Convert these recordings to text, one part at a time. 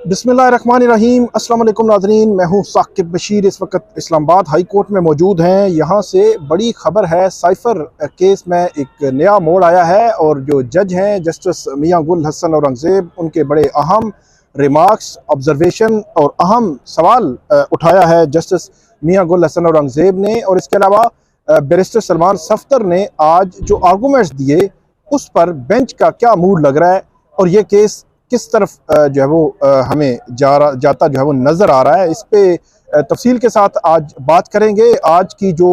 बिस्मिल्लाहिर्रहमानिर्रहीम। अस्सलाम वालेकुम नाज़रीन, मैं हूँ साकिब बशीर। इस वक्त इस्लामाबाद हाई कोर्ट में मौजूद हैं। यहाँ से बड़ी ख़बर है, साइफ़र केस में एक नया मोड़ आया है और जो जज हैं जस्टिस मियां गुल हसन औरंगज़ेब, उनके बड़े अहम रिमार्क्स, ऑब्ज़र्वेशन और अहम सवाल उठाया है जस्टिस मियां गुल हसन औरंगज़ेब ने। और इसके अलावा बैरिस्टर सलमान सफ्दर ने आज जो आर्गूमेंट्स दिए उस पर बेंच का क्या मूड लग रहा है और ये केस किस तरफ जो है वो हमें जाता जो है वो नज़र आ रहा है, इस पे तफसील के साथ आज बात करेंगे। आज की जो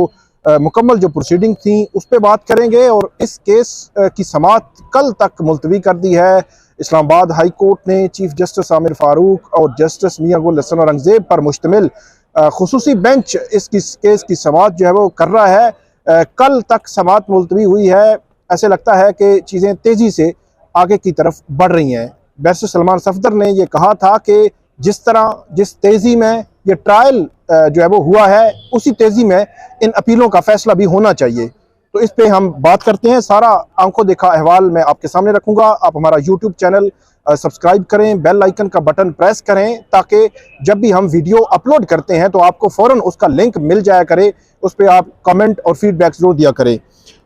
मुकम्मल जो प्रोसीडिंग थी उस पर बात करेंगे और इस केस की समाअत कल तक मुलतवी कर दी है इस्लामाबाद हाई कोर्ट ने। चीफ जस्टिस आमिर फारूक और जस्टिस मियां गुल हसन औरंगज़ेब पर मुश्तमिल खुसूसी बेंच इस केस की समाअत जो है वो कर रहा है। कल तक समाअत मुलतवी हुई है। ऐसे लगता है कि चीज़ें तेज़ी से आगे की तरफ बढ़ रही हैं। बैरिस्टर सलमान सफदर ने यह कहा था कि जिस तेज़ी में ये ट्रायल जो है वो हुआ है, उसी तेज़ी में इन अपीलों का फैसला भी होना चाहिए। तो इस पे हम बात करते हैं। सारा आंखों देखा अहवाल मैं आपके सामने रखूंगा। आप हमारा यूट्यूब चैनल सब्सक्राइब करें, बेल आइकन का बटन प्रेस करें ताकि जब भी हम वीडियो अपलोड करते हैं तो आपको फ़ौरन उसका लिंक मिल जाया करे। उस पर आप कमेंट और फीडबैक ज़रूर दिया करें।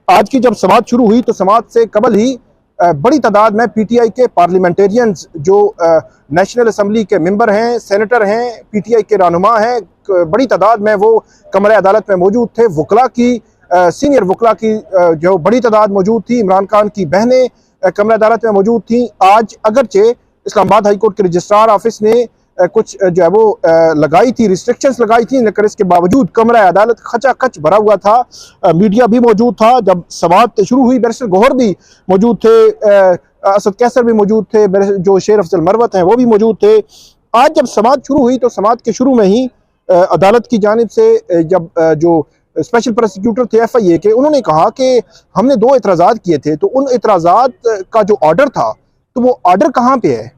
आज की जब समाअत शुरू हुई तो समाअत से कबल ही बड़ी तादाद में पीटीआई के पार्लियामेंटेरियंस जो नेशनल असम्बली के मेंबर हैं, सेनेटर हैं, पीटीआई के रहनुमा हैं, बड़ी तादाद में वो कमरे अदालत में मौजूद थे। वकला की सीनियर वकला की जो बड़ी तादाद मौजूद थी। इमरान खान की बहनें कमरे अदालत में मौजूद थी। आज अगरचे इस्लामाबाद हाई कोर्ट के रजिस्ट्रार ऑफिस ने कुछ जो है वो लगाई थी, रिस्ट्रिक्शंस लगाई थी, लेकिन इसके बावजूद कमरा अदालत खचाखच भरा हुआ था। मीडिया भी मौजूद था। जब समाअत शुरू हुई बैरिस्टर गौहर भी मौजूद थे, असद कैसर भी मौजूद थे, जो शेर अफजल मरवत हैं वो भी मौजूद थे। आज जब समाअत शुरू हुई तो समाअत के शुरू में ही अदालत की जानिब से जब जो स्पेशल प्रोसिक्यूटर थे FIA के, उन्होंने कहा कि हमने 2 एतराज़ात किए थे, तो उन एतराज़ात का जो ऑर्डर था तो वो ऑर्डर कहाँ पे है।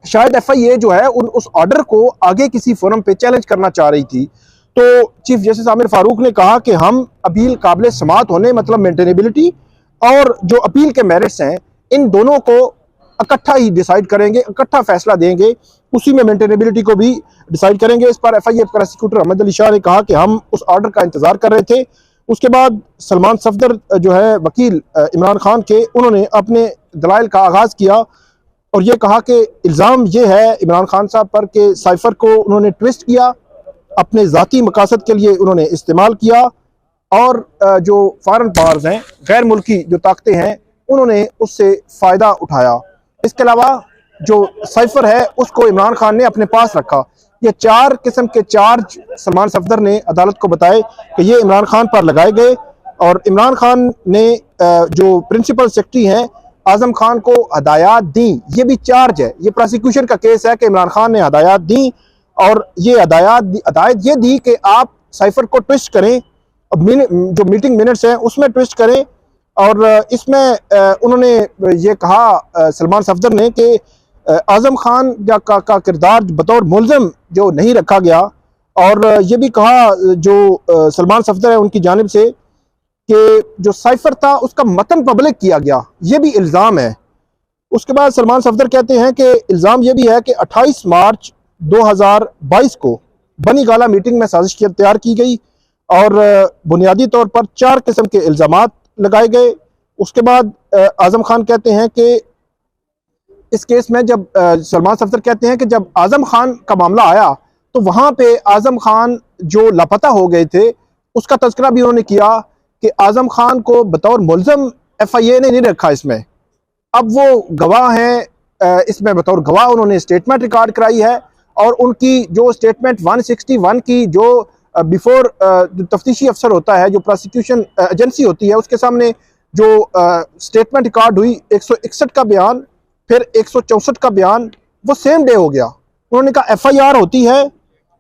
शायद FIA जो है उस ऑर्डर को आगे किसी फोरम पे चैलेंज करना चाह रही थी। तो चीफ जस्टिस आमिर फारूक ने कहा कि हम अपील काबिल समाअत होने, मतलब मेंटेनेबिलिटी और जो अपील के मेरिट्स हैं, इन दोनों को इकट्ठा ही डिसाइड करेंगे, इकट्ठा फैसला देंगे, उसी में मेंटेनेबिलिटी को भी डिसाइड करेंगे। इस पर FIA प्रोसिक्यूटर अहमद अली शाह ने कहा कि हम उस ऑर्डर का इंतजार कर रहे थे। उसके बाद सलमान सफदर जो है वकील इमरान खान के, उन्होंने अपने दलाइल का आगाज़ किया और ये कहा कि इल्ज़ाम ये है इमरान खान साहब पर कि साइफ़र को उन्होंने ट्विस्ट किया, अपने ज़ाती मकासद के लिए उन्होंने इस्तेमाल किया और जो फॉरेन पावर्स हैं, गैर मुल्की जो ताकतें हैं, उन्होंने उससे फ़ायदा उठाया। इसके अलावा जो साइफ़र है उसको इमरान खान ने अपने पास रखा। ये 4 किस्म के चार्ज सलमान सफदर ने अदालत को बताए कि ये इमरान खान पर लगाए गए और इमरान खान ने जो प्रिंसिपल सेक्रेटरी हैं आजम खान को हदायत दी। ये भी चार्ज है, ये प्रोसिक्यूशन का केस है कि इमरान खान ने हदायत दी और ये हदायत ये दी कि आप साइफ़र को ट्विस्ट करें, जो मीटिंग मिनट्स हैं उसमें ट्विस्ट करें। और इसमें उन्होंने ये कहा सलमान सफदर ने कि आजम खान का किरदार बतौर मुल्ज़िम जो नहीं रखा गया। और ये भी कहा जो सलमान सफदर है उनकी जानिब से कि जो साइफ़र था उसका मतन पब्लिक किया गया, ये भी इल्ज़ाम है। उसके बाद सलमान सफदर कहते हैं कि इल्ज़ाम ये भी है कि 28 मार्च 2022 को बनी गाला मीटिंग में साजिश तैयार की गई और बुनियादी तौर पर 4 किस्म के इल्ज़ामात लगाए गए। उसके बाद आज़म खान कहते हैं कि इस केस में जब सलमान सफदर कहते हैं कि जब आज़म खान का मामला आया तो वहाँ पे आज़म खान जो लापता हो गए थे उसका तज़किरा भी उन्होंने किया कि आज़म खान को बतौर मुल्ज़िम FIA ने नहीं रखा इसमें। अब वो गवाह हैं, इसमें बतौर गवाह उन्होंने स्टेटमेंट रिकॉर्ड कराई है और उनकी जो स्टेटमेंट 161 की जो बिफोर तफ्तीशी अफसर होता है, जो प्रोसिक्यूशन एजेंसी होती है, उसके सामने जो स्टेटमेंट रिकॉर्ड हुई 161 का बयान फिर 164 का बयान वो सेम डे हो गया। उन्होंने कहा FIR होती है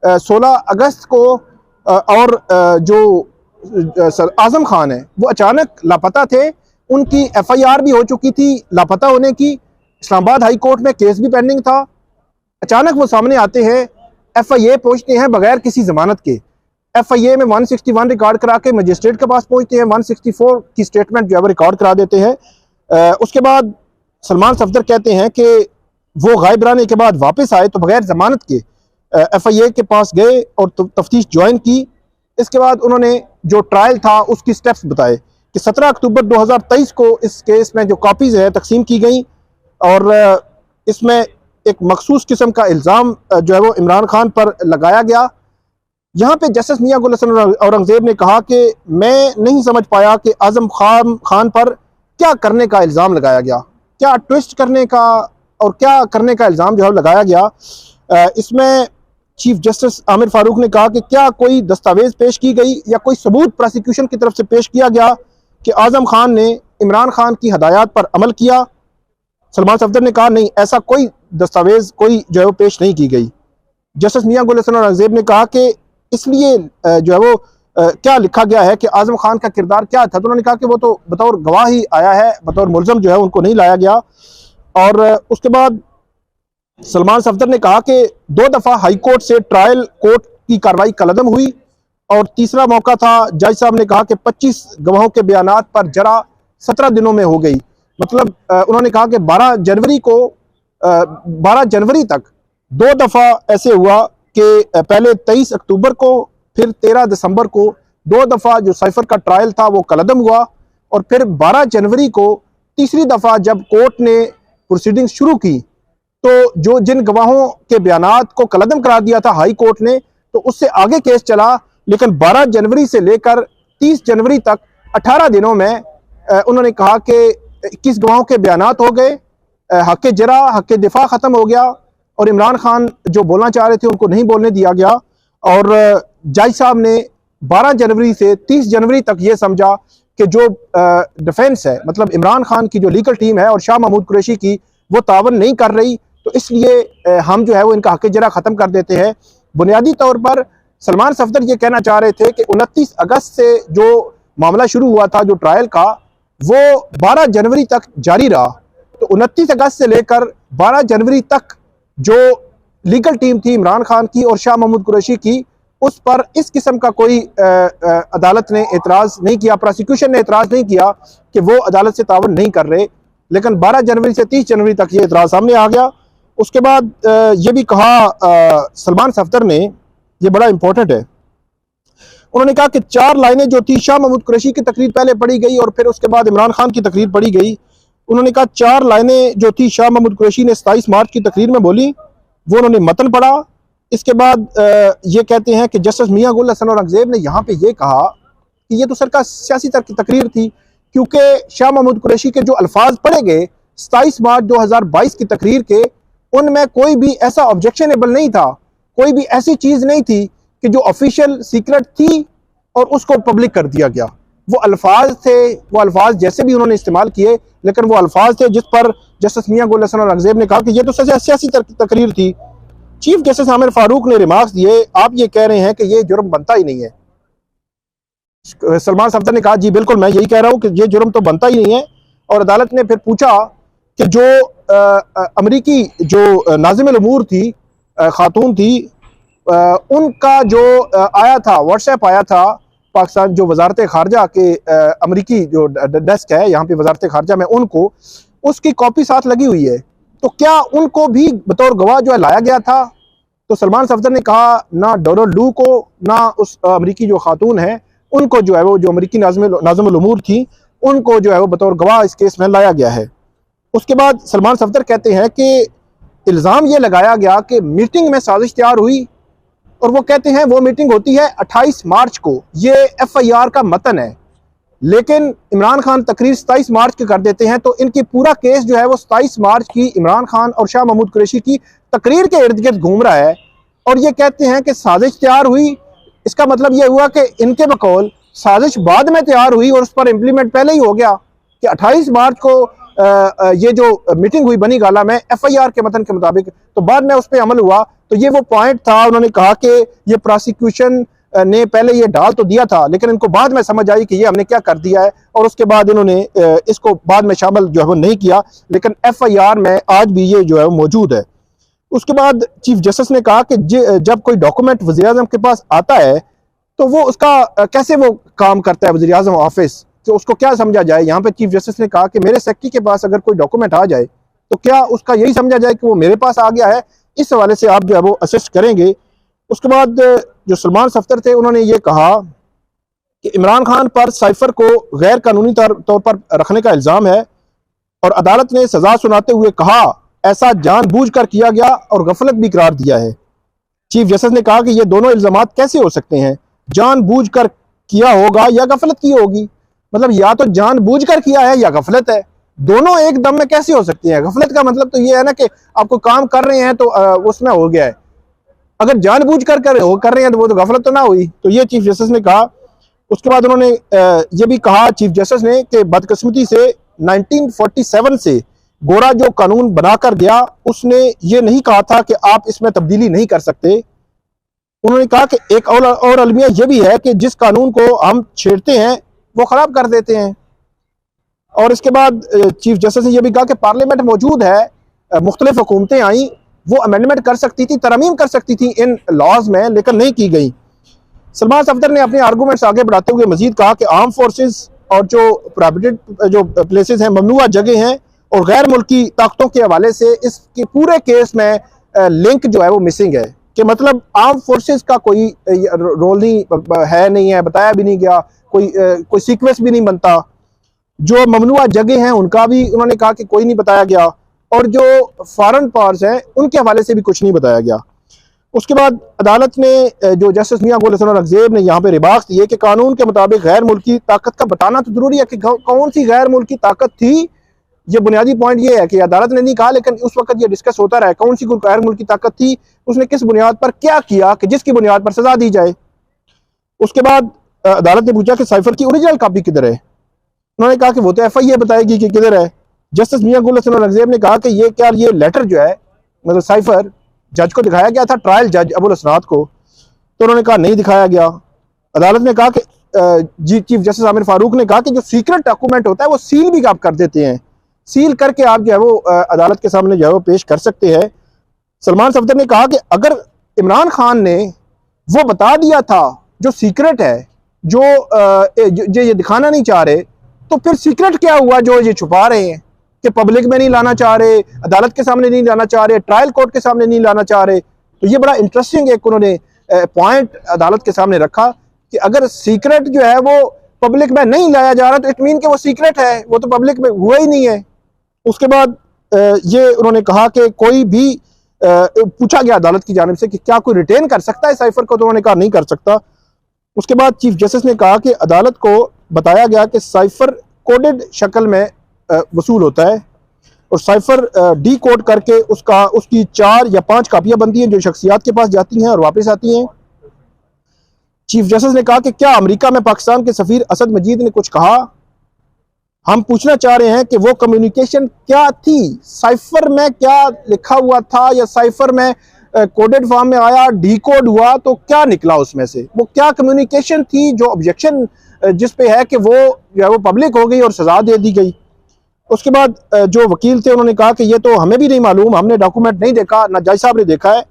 16 अगस्त को और जो आज़म खान है वो अचानक लापता थे, उनकी FIR भी हो चुकी थी लापता होने की, इस्लामाबाद हाई कोर्ट में केस भी पेंडिंग था। अचानक वो सामने आते हैं, FIA पहुंचते हैं बगैर किसी जमानत के, FIA में 161 रिकॉर्ड करा के मजिस्ट्रेट के पास पहुंचते हैं, 164 की स्टेटमेंट जो है रिकॉर्ड करा देते हैं। उसके बाद सलमान सफदर कहते हैं कि वो गायब रहने के बाद वापस आए तो बगैर जमानत के FIA के पास गए और तफ्तीश ज्वाइन की। इसके बाद उन्होंने जो ट्रायल था उसकी स्टेप्स बताए कि 17 अक्टूबर 2023 को इस केस में जो कॉपीज़ है तकसीम की गई और इसमें एक मखसूस किस्म का इल्ज़ाम जो है वो इमरान खान पर लगाया गया। यहाँ पे जस्टिस मियां गुल हसन औरंगज़ेब ने कहा कि मैं नहीं समझ पाया कि आज़म खान पर क्या करने का इल्ज़ाम लगाया गया, क्या ट्विस्ट करने का और क्या करने का इल्ज़ाम जो है लगाया गया। इसमें चीफ जस्टिस आमिर फारूक ने कहा कि क्या कोई दस्तावेज पेश की गई या कोई सबूत प्रोसिक्यूशन की तरफ से पेश किया गया कि आज़म खान ने इमरान खान की हदायत पर अमल किया। सलमान सफदर ने कहा नहीं, ऐसा कोई दस्तावेज कोई जो है वो पेश नहीं की गई। जस्टिस मियां गुल हसन औरंगज़ेब ने कहा कि इसलिए जो है वो क्या लिखा गया है कि आज़म खान का किरदार क्या था, तो उन्होंने कहा कि वो तो बतौर गवाह ही आया है, बतौर मुलज़म जो है उनको नहीं लाया गया। और उसके बाद सलमान सफदर ने कहा कि 2 दफ़ा हाई कोर्ट से ट्रायल कोर्ट की कार्रवाई कलअदम हुई और तीसरा मौका था, जज साहब ने कहा कि 25 गवाहों के बयानात पर जरा 17 दिनों में हो गई। मतलब उन्होंने कहा कि 12 जनवरी तक 2 दफ़ा ऐसे हुआ कि पहले 23 अक्टूबर को फिर 13 दिसंबर को 2 दफ़ा जो साइफर का ट्रायल था वो कलअदम हुआ और फिर 12 जनवरी को तीसरी दफ़ा जब कोर्ट ने प्रोसीडिंग शुरू की तो जिन गवाहों के बयानात को कलअदम करार दिया था हाई कोर्ट ने, तो उससे आगे केस चला। लेकिन 12 जनवरी से लेकर 30 जनवरी तक 18 दिनों में उन्होंने कहा कि 21 गवाहों के बयानात हो गए, हक जरा हक दिफा ख़त्म हो गया और इमरान खान जो बोलना चाह रहे थे उनको नहीं बोलने दिया गया। और जज साहब ने 12 जनवरी से 30 जनवरी तक ये समझा कि जो डिफेंस है, मतलब इमरान खान की जो लीगल टीम है और शाह महमूद कुरैशी की, वो तावन नहीं कर रही, तो इसलिए हम जो है वो इनका हक जरा ख़त्म कर देते हैं। बुनियादी तौर पर सलमान सफदर ये कहना चाह रहे थे कि 29 अगस्त से जो मामला शुरू हुआ था जो ट्रायल का, वो 12 जनवरी तक जारी रहा। तो 29 अगस्त से लेकर 12 जनवरी तक जो लीगल टीम थी इमरान खान की और शाह महमूद कुरैशी की, उस पर इस किस्म का कोई अदालत ने एतराज़ नहीं किया, प्रोसिक्यूशन ने एतराज़ नहीं किया कि वो अदालत से तावन नहीं कर रहे। लेकिन 12 जनवरी से 30 जनवरी तक ये एतराज़ सामने आ गया। उसके बाद ये भी कहा सलमान सफदर ने, ये बड़ा इंपॉर्टेंट है, उन्होंने कहा कि 4 लाइनें जो थी शाह महमूद कुरैशी की तकरीर पहले पढ़ी गई और फिर उसके बाद इमरान खान की तकरीर पढ़ी गई। उन्होंने कहा 4 लाइनें जो थी शाह महमूद कुरैशी ने 27 मार्च की तकरीर में बोली, वो उन्होंने मतन पढ़ा। इसके बाद ये कहते हैं कि जस्टिस मियां गुल हसन औरंगज़ेब ने यहाँ पे ये कहा कि ये तो सर का सियासी तकरीर थी, क्योंकि शाह महमूद कुरैशी के जो अल्फाज पढ़े गए 27 मार्च 2022 की तकरीर के, उनमें कोई भी ऐसा ऑब्जेक्शनेबल नहीं था, कोई भी ऐसी चीज़ नहीं थी कि जो ऑफिशियल सीक्रेट थी और उसको पब्लिक कर दिया गया। वो अल्फाज थे, वो अल्फाज जैसे भी उन्होंने इस्तेमाल किए, लेकिन वो अल्फाज थे जिस पर जस्टिस मियां गुल हसन औरंगज़ेब ने कहा कि ये तो सियासी तकरीर थी। चीफ जस्टिस आमिर फारूक ने रिमार्क्स दिए, आप ये कह रहे हैं कि ये जुर्म बनता ही नहीं है। सलमान सफदर ने कहा जी बिल्कुल, मैं यही कह रहा हूँ कि ये जुर्म तो बनता ही नहीं है। और अदालत ने फिर पूछा कि जो अमरीकी जो नाज़िमुल उमूर थी, खातून थी, उनका जो आया था व्हाट्सएप आया था पाकिस्तान जो वजारत खारजा के अमरीकी जो डेस्क है यहाँ पे वजारत खारजा में, उनको उसकी कॉपी साथ लगी हुई है, तो क्या उनको भी बतौर गवाह जो है लाया गया था? तो सलमान सफदर ने कहा ना डोनाल्ड लू को, ना उस अमरीकी जो खातून है उनको जो है वो जो अमरीकी नाज़िमुल उमूर थी उनको जो है वो बतौर गवाह इस केस में लाया गया है। उसके बाद सलमान सफदर कहते हैं कि इल्ज़ाम ये लगाया गया कि मीटिंग में साजिश तैयार हुई और वो कहते हैं वो मीटिंग होती है 28 मार्च को, ये FIR का मतन है, लेकिन इमरान खान तकरीर 27 मार्च की कर देते हैं, तो इनकी पूरा केस जो है वो 27 मार्च की इमरान खान और शाह महमूद कुरैशी की तकरीर के इर्द गिर्द घूम रहा है। और ये कहते हैं कि साजिश तैयार हुई, इसका मतलब ये हुआ कि इनके बकौल साजिश बाद में तैयार हुई और उस पर इम्प्लीमेंट पहले ही हो गया कि 28 मार्च को ये जो मीटिंग हुई बनी गाला में FIR के मतन के मुताबिक, तो बाद में उस पर अमल हुआ। तो ये वो पॉइंट था, उन्होंने कहा कि ये प्रोसिक्यूशन ने पहले ये डाल तो दिया था, लेकिन इनको बाद में समझ आई कि ये हमने क्या कर दिया है और उसके बाद इन्होंने इसको बाद में शामिल जो है वो नहीं किया, लेकिन FIR में आज भी ये जो है वो मौजूद है। उसके बाद चीफ जस्टिस ने कहा कि जब कोई डॉक्यूमेंट वज़ीर-ए-आज़म के पास आता है तो वो उसका कैसे वो काम करता है वज़ीर-ए-आज़म ऑफिस, तो उसको क्या समझा जाए। यहाँ पे चीफ जस्टिस ने कहा कि मेरे सेक्रेटरी के पास अगर कोई डॉक्यूमेंट आ जाए तो क्या उसका यही समझा जाए कि वो मेरे पास आ गया है? इस हवाले से आप जो है वो असिस्ट करेंगे। उसके बाद जो सलमान सफ्दर थे उन्होंने ये कहा कि इमरान खान पर साइफर को गैर कानूनी तौर पर रखने का इल्ज़ाम है और अदालत ने सजा सुनाते हुए कहा ऐसा जानबूझकर किया गया और गफलत भी करार दिया है। चीफ जस्टिस ने कहा कि ये दोनों इल्ज़ामात कैसे हो सकते हैं? जानबूझकर किया होगा या गफलत की होगी? मतलब या तो जानबूझकर किया है या गफलत है, दोनों एक दम में कैसे हो सकती है? गफलत का मतलब तो ये है ना कि आपको काम कर रहे हैं तो उसमें हो गया है, अगर जानबूझकर कर रहे हैं तो वो तो गफलत तो ना हुई। तो ये चीफ जस्टिस ने कहा। उसके बाद उन्होंने ये भी कहा चीफ जस्टिस ने कि बदकिस्मती से 1947 से गोरा जो कानून बनाकर गया उसने ये नहीं कहा था कि आप इसमें तब्दीली नहीं कर सकते। उन्होंने कहा कि एक और अलमिया यह भी है कि जिस कानून को हम छेड़ते हैं वो खराब कर देते हैं। और इसके बाद चीफ जस्टिस ने यह भी कहा कि पार्लियामेंट मौजूद है, मुख्तलिफ हुकूमतें आई, वो अमेंडमेंट कर सकती थी, तरमीम कर सकती थी इन लॉज में, लेकिन नहीं की गई। सलमान सफ्दर ने अपने आर्गूमेंट्स आगे बढ़ाते हुए मजीद कहा कि आर्म फोर्सेस और जो प्रोहिबिटेड जो प्लेसेस हैं, ममनुआ जगह हैं, और गैर मुल्की ताकतों के हवाले से इसके पूरे केस में लिंक जो है वो मिसिंग है। कि मतलब आर्म फोर्सेस का कोई रोल नहीं है, बताया भी नहीं गया, कोई सीक्वेंस भी नहीं बनता। जो ममनुआ जगह हैं उनका भी उन्होंने कहा कि कोई नहीं बताया गया, और जो फॉरेन पावर्स हैं उनके हवाले से भी कुछ नहीं बताया गया। उसके बाद अदालत ने जो जस्टिस मियां गुल हसन औरंगजेब ने यहाँ पे रिमार्क्स दिए कि कानून के मुताबिक गैर मुल्की ताकत का बताना तो जरूरी है कि कौन सी गैर मुल्की ताकत थी। ये बुनियादी पॉइंट ये है कि अदालत ने नहीं कहा, लेकिन उस वक्त ये डिस्कस होता रहा कौन सी गैर मुल्की ताकत थी, उसने किस बुनियाद पर क्या किया कि जिसकी बुनियाद पर सजा दी जाए। उसके बाद अदालत ने पूछा कि साइफर की ओरिजिनल कॉपी किधर है? उन्होंने कहा कि वो तो FIA बताएगी कि किधर है। जस्टिस मियां गुल हसन औरंगजेब ने कहा कि ये लेटर जो है, मतलब साइफर जज को दिखाया गया था, ट्रायल जज अबुल असनाद को? तो उन्होंने कहा नहीं दिखाया गया। अदालत ने कहा कि चीफ जस्टिस आमिर फारूक ने कहा कि जो सीक्रेट डॉक्यूमेंट होता है वो सील भी आप कर देते हैं, सील करके आप जो है वो अदालत के सामने जो है वो पेश कर सकते हैं। सलमान सफदर ने कहा कि अगर इमरान खान ने वो बता दिया था जो सीक्रेट है, जो ये दिखाना नहीं चाह रहे, तो फिर सीक्रेट क्या हुआ जो ये छुपा रहे हैं कि पब्लिक में नहीं लाना चाह रहे, अदालत के सामने नहीं लाना चाह रहे, ट्रायल कोर्ट के सामने नहीं लाना चाह रहे? तो ये बड़ा इंटरेस्टिंग एक उन्होंने पॉइंट अदालत के सामने रखा कि अगर सीक्रेट जो है वो पब्लिक में नहीं लाया जा रहा तो इट मीन कि वो सीक्रेट है, वो तो पब्लिक में हुआ ही नहीं है। उसके बाद ये उन्होंने कहा कि कोई भी पूछा गया अदालत की जानिब से कि क्या कोई रिटेन कर सकता है साइफर को, तो उन्होंने कहा नहीं कर सकता। उसके बाद चीफ जस्टिस ने कहा कि अदालत को बताया गया कि साइफर कोडेड शक्ल में वसूल होता है और साइफर डी कोड करके उसकी 4 या 5 कापियां बनती हैं जो शख्सियात के पास जाती हैं और वापस आती हैं। चीफ जस्टिस ने कहा कि क्या अमेरिका में पाकिस्तान के सफीर असद मजीद ने कुछ कहा? हम पूछना चाह रहे हैं कि वो कम्युनिकेशन क्या थी, साइफर में क्या लिखा हुआ था, या साइफर में कोडेड फॉर्म में आया, डी कोड हुआ, तो क्या निकला उसमें से? वो क्या कम्युनिकेशन थी जो ऑब्जेक्शन जिस पे है कि वो पब्लिक हो गई और सजा दे दी गई? उसके बाद जो वकील थे उन्होंने कहा कि ये तो हमें भी नहीं मालूम, हमने डॉक्यूमेंट नहीं देखा, ना जज साहब ने देखा है।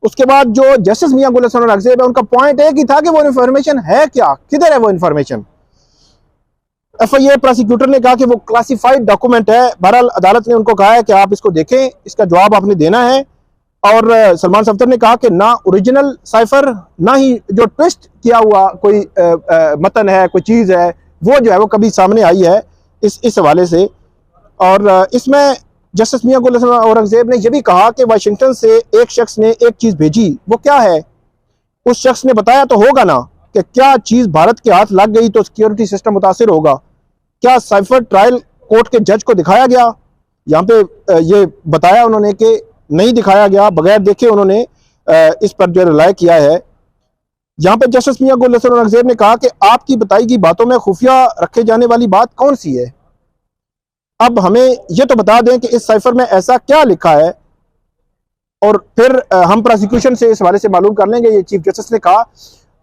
उसके बाद जो जस्टिस मियां गुल हसन औरंगजेब है उनका पॉइंट एक ही था कि वो इन्फॉर्मेशन है क्या, किधर है वो इन्फॉर्मेशन? FIA प्रोसिक्यूटर ने कहा कि वो क्लासिफाइड डॉक्यूमेंट है। बहरहाल अदालत ने उनको कहा है कि आप इसको देखें, इसका जवाब आपने देना है। और सलमान सफ्दर ने कहा कि ना ओरिजिनल साइफर, ना ही जो ट्विस्ट किया हुआ कोई मतन है, कोई चीज़ है, वो जो है वो कभी सामने आई है इस हवाले से। और इसमें जस्टिस मियां गुल हसन औरंगजेब ने यह भी कहा कि वाशिंगटन से एक शख्स ने एक चीज़ भेजी, वो क्या है? उस शख्स ने बताया तो होगा ना कि क्या चीज़ भारत के हाथ लग गई तो सिक्योरिटी सिस्टम मुतासिर होगा। क्या साइफर ट्रायल कोर्ट के जज को दिखाया गया? यहाँ पे ये बताया उन्होंने कि नहीं दिखाया गया, बगैर देखे उन्होंने इस पर जो रिलाय किया है। यहाँ पे जस्टिस मियां गुल हसन औरंगजेब ने कहा कि आपकी बताई गई बातों में खुफिया रखे जाने वाली बात कौन सी है? अब हमें यह तो बता दें कि इस साइफर में ऐसा क्या लिखा है, और फिर हम प्रोसिक्यूशन से इस हवाले से मालूम कर लेंगे, ये चीफ जस्टिस ने कहा।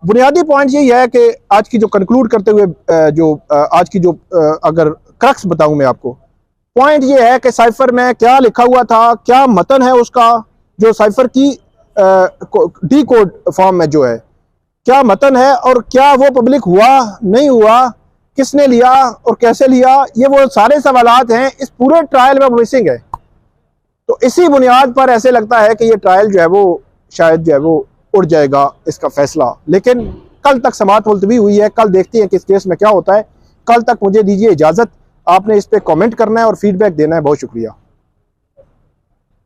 बुनियादी पॉइंट यही है कि आज की जो कंक्लूड करते हुए आज की जो अगर क्रक्स बताऊं मैं आपको, पॉइंट ये है कि साइफर में क्या लिखा हुआ था, क्या मतन है उसका, जो साइफर की डी कोड फॉर्म में जो है क्या मतन है, और क्या वो पब्लिक हुआ नहीं हुआ, किसने लिया और कैसे लिया, ये वो सारे सवालात हैं इस पूरे ट्रायल में मिसिंग है। तो इसी बुनियाद पर ऐसे लगता है कि ये ट्रायल जो है वो शायद जो है वो उड़ जाएगा इसका फैसला। लेकिन कल तक समाअत मुलतवी हुई है, कल देखते हैं कि इस केस में क्या होता है। कल तक मुझे दीजिए इजाज़त। आपने इस पर कमेंट करना है और फीडबैक देना है। बहुत शुक्रिया।